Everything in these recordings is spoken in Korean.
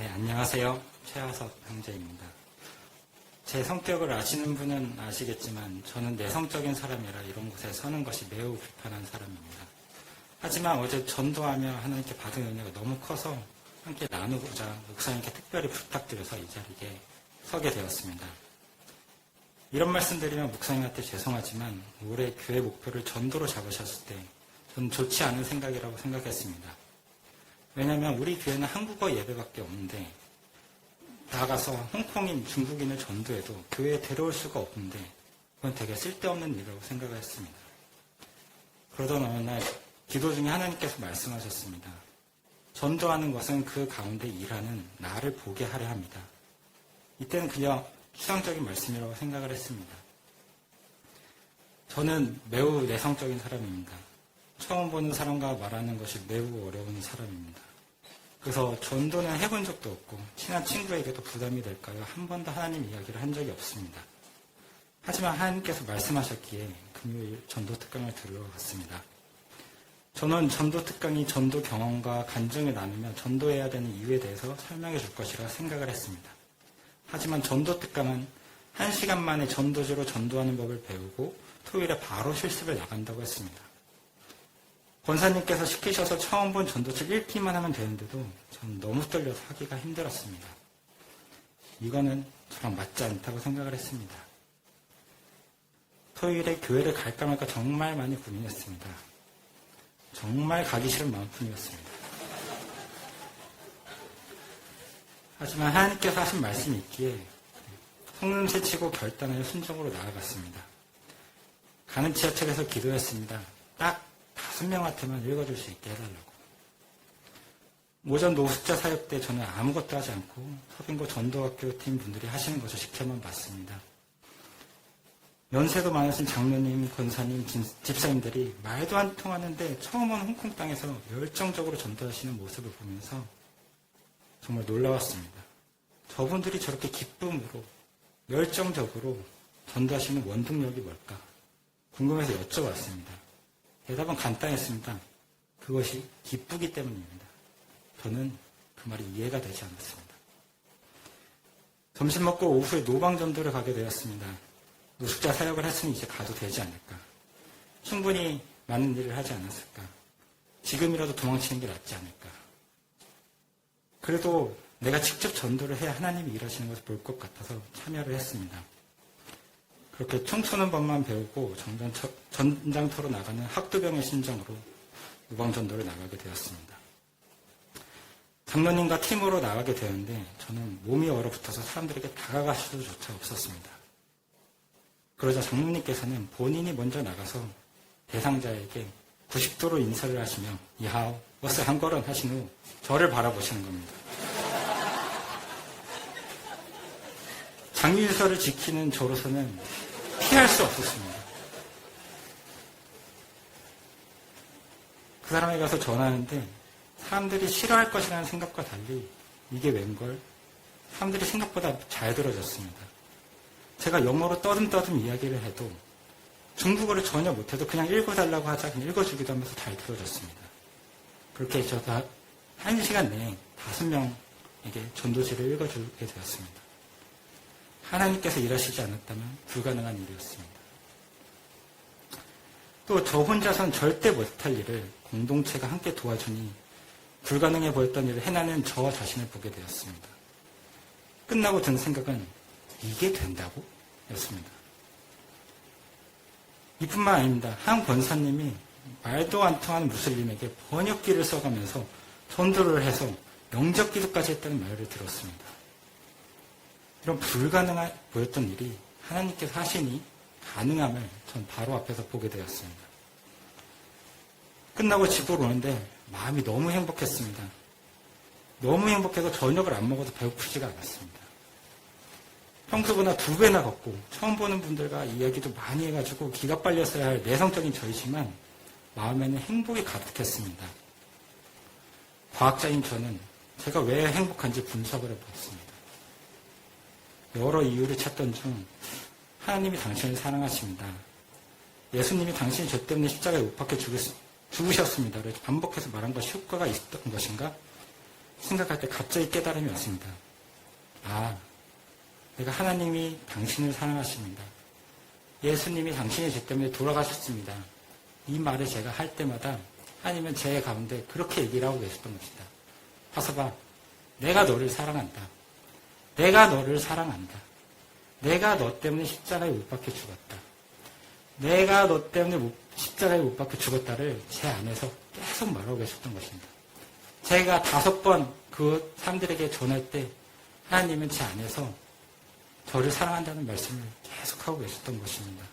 네, 안녕하세요. 최하석 형제입니다. 제 성격을 아시는 분은 아시겠지만 저는 내성적인 사람이라 이런 곳에 서는 것이 매우 불편한 사람입니다. 하지만 어제 전도하며 하나님께 받은 은혜가 너무 커서 함께 나누고자 목사님께 특별히 부탁드려서 이 자리에 서게 되었습니다. 이런 말씀 드리면 목사님한테 죄송하지만 올해 교회 목표를 전도로 잡으셨을 때 저는 좋지 않은 생각이라고 생각했습니다. 왜냐하면 우리 교회는 한국어 예배밖에 없는데 나가서 홍콩인, 중국인을 전도해도 교회에 데려올 수가 없는데 그건 되게 쓸데없는 일이라고 생각을 했습니다. 그러던 어느 날 기도 중에 하나님께서 말씀하셨습니다. 전도하는 것은 그 가운데 일하는 나를 보게 하려 합니다. 이때는 그냥 추상적인 말씀이라고 생각을 했습니다. 저는 매우 내성적인 사람입니다. 처음 보는 사람과 말하는 것이 매우 어려운 사람입니다. 그래서 전도는 해본 적도 없고 친한 친구에게도 부담이 될까요? 한 번도 하나님 이야기를 한 적이 없습니다. 하지만 하나님께서 말씀하셨기에 금요일 전도 특강을 들으러 갔습니다. 저는 전도 특강이 전도 경험과 간증을 나누며 전도해야 되는 이유에 대해서 설명해 줄 것이라 생각을 했습니다. 하지만 전도 특강은 1시간 만에 전도지로 전도하는 법을 배우고 토요일에 바로 실습을 나간다고 했습니다. 권사님께서 시키셔서 처음 본 전도책 읽기만 하면 되는데도 저는 너무 떨려서 하기가 힘들었습니다. 이거는 저랑 맞지 않다고 생각을 했습니다. 토요일에 교회를 갈까 말까 정말 많이 고민했습니다. 정말 가기 싫은 마음뿐이었습니다. 하지만 하나님께서 하신 말씀이 있기에 속냄새 치고 결단하여 순종으로 나아갔습니다. 가는 지하철에서 기도했습니다. 딱 5명한테만 읽어줄 수 있게 해달라고. 오전 노숙자 사역 때 저는 아무것도 하지 않고 서빙고 전도학교 팀 분들이 하시는 것을 지켜만 봤습니다. 연세도 많으신 장로님, 권사님, 집사님들이 말도 안 통하는데 처음 온 홍콩 땅에서 열정적으로 전도하시는 모습을 보면서 정말 놀라웠습니다. 저분들이 저렇게 기쁨으로 열정적으로 전도하시는 원동력이 뭘까 궁금해서 여쭤봤습니다. 대답은 간단했습니다. 그것이 기쁘기 때문입니다. 저는 그 말이 이해가 되지 않았습니다. 점심 먹고 오후에 노방전도를 가게 되었습니다. 노숙자 사역을 했으니 이제 가도 되지 않을까. 충분히 많은 일을 하지 않았을까. 지금이라도 도망치는 게 낫지 않을까. 그래도 내가 직접 전도를 해야 하나님이 일하시는 것을 볼 것 같아서 참여를 했습니다. 그렇게 총 쏘는 법만 배우고 전장터로 나가는 학도병의 심정으로 유방전도를 나가게 되었습니다. 장로님과 팀으로 나가게 되었는데 저는 몸이 얼어붙어서 사람들에게 다가갈 수조차 없었습니다. 그러자 장로님께서는 본인이 먼저 나가서 대상자에게 90도로 인사를 하시며 이하오, 워스 한 걸음 하신 후 저를 바라보시는 겁니다. 장유서를 지키는 저로서는 피할 수 없었습니다. 그 사람에 가서 전하는데 사람들이 싫어할 것이라는 생각과 달리 이게 웬걸? 사람들이 생각보다 잘 들어줬습니다. 제가 영어로 떠듬떠듬 이야기를 해도 중국어를 전혀 못해도 그냥 읽어달라고 하자 그냥 읽어주기도 하면서 잘 들어줬습니다. 그렇게 제가 1시간 내에 5명에게 전도지를 읽어주게 되었습니다. 하나님께서 일하시지 않았다면 불가능한 일이었습니다. 또 저 혼자선 절대 못할 일을 공동체가 함께 도와주니 불가능해 보였던 일을 해내는 저와 자신을 보게 되었습니다. 끝나고 든 생각은 이게 된다고? 였습니다. 이뿐만 아닙니다. 한 권사님이 말도 안 통하는 무슬림에게 번역기를 써가면서 전도를 해서 영접 기도까지 했다는 말을 들었습니다. 이런 불가능해 보였던 일이 하나님께서 하시니 가능함을 전 바로 앞에서 보게 되었습니다. 끝나고 집으로 오는데 마음이 너무 행복했습니다. 너무 행복해서 저녁을 안 먹어도 배고프지가 않았습니다. 평소보다 2배나 걷고 처음 보는 분들과 이야기도 많이 해가지고 기가 빨렸어야 할 내성적인 저이지만 마음에는 행복이 가득했습니다. 과학자인 저는 제가 왜 행복한지 분석을 해보았습니다. 여러 이유를 찾던 중 하나님이 당신을 사랑하십니다. 예수님이 당신이 죄 때문에 십자가에 못 박혀 죽으셨습니다를 반복해서 말한 것이 효과가 있었던 것인가? 생각할 때 갑자기 깨달음이 왔습니다. 아, 내가 하나님이 당신을 사랑하십니다. 예수님이 당신의 죄 때문에 돌아가셨습니다. 이 말을 제가 할 때마다 하나님은 제 가운데 그렇게 얘기를 하고 계셨던 것이다. 봐서 봐. 내가 너를 사랑한다. 내가 너를 사랑한다. 내가 너 때문에 십자가에 못 박혀 죽었다. 내가 너 때문에 십자가에 못 박혀 죽었다를 제 안에서 계속 말하고 계셨던 것입니다. 제가 5번 그 사람들에게 전할 때 하나님은 제 안에서 저를 사랑한다는 말씀을 계속하고 계셨던 것입니다.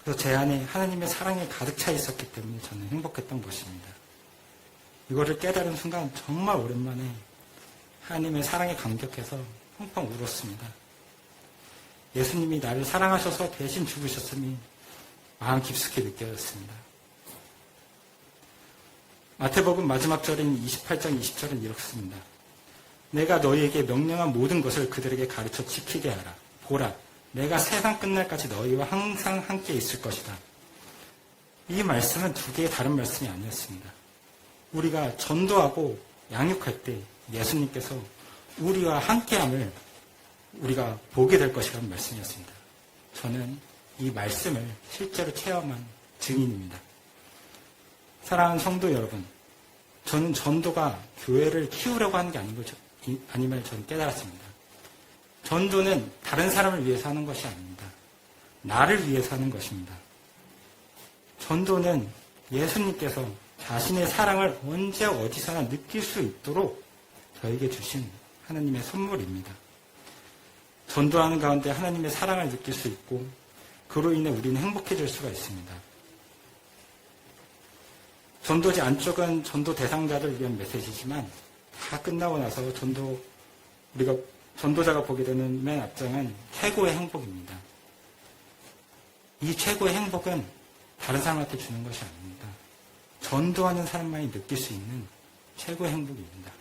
그래서 제 안에 하나님의 사랑이 가득 차 있었기 때문에 저는 행복했던 것입니다. 이거를 깨달은 순간 정말 오랜만에 하나님의 사랑에 감격해서 펑펑 울었습니다. 예수님이 나를 사랑하셔서 대신 죽으셨음이 마음 깊숙이 느껴졌습니다. 마태복음 마지막 절인 28장 20절은 이렇습니다. 내가 너희에게 명령한 모든 것을 그들에게 가르쳐 지키게 하라. 보라, 내가 세상 끝날까지 너희와 항상 함께 있을 것이다. 이 말씀은 두 개의 다른 말씀이 아니었습니다. 우리가 전도하고 양육할 때 예수님께서 우리와 함께함을 우리가 보게 될 것이라는 말씀이었습니다. 저는 이 말씀을 실제로 체험한 증인입니다. 사랑하는 성도 여러분, 저는 전도가 교회를 키우려고 하는 게 아님을 저는 깨달았습니다. 전도는 다른 사람을 위해서 하는 것이 아닙니다. 나를 위해서 하는 것입니다. 전도는 예수님께서 자신의 사랑을 언제 어디서나 느낄 수 있도록 저에게 주신 하나님의 선물입니다. 전도하는 가운데 하나님의 사랑을 느낄 수 있고 그로 인해 우리는 행복해질 수가 있습니다. 전도지 안쪽은 전도 대상자들 위한 메시지지만 다 끝나고 나서 우리가 전도자가 보게 되는 맨 앞장은 최고의 행복입니다. 이 최고의 행복은 다른 사람한테 주는 것이 아닙니다. 전도하는 사람만이 느낄 수 있는 최고의 행복입니다.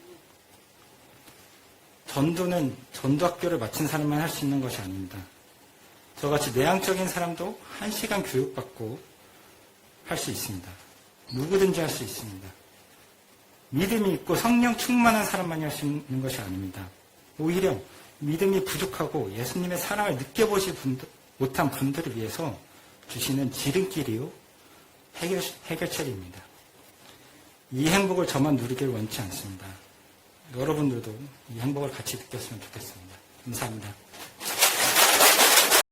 전도는 전도학교를 마친 사람만 할 수 있는 것이 아닙니다. 저같이 내향적인 사람도 1시간 교육받고 할 수 있습니다. 누구든지 할 수 있습니다. 믿음이 있고 성령 충만한 사람만이 할 수 있는 것이 아닙니다. 오히려 믿음이 부족하고 예수님의 사랑을 느껴보지 못한 분들을 위해서 주시는 지름길이요 해결책입니다. 이 행복을 저만 누리길 원치 않습니다. 여러분들도 이 행복을 같이 느꼈으면 좋겠습니다. 감사합니다.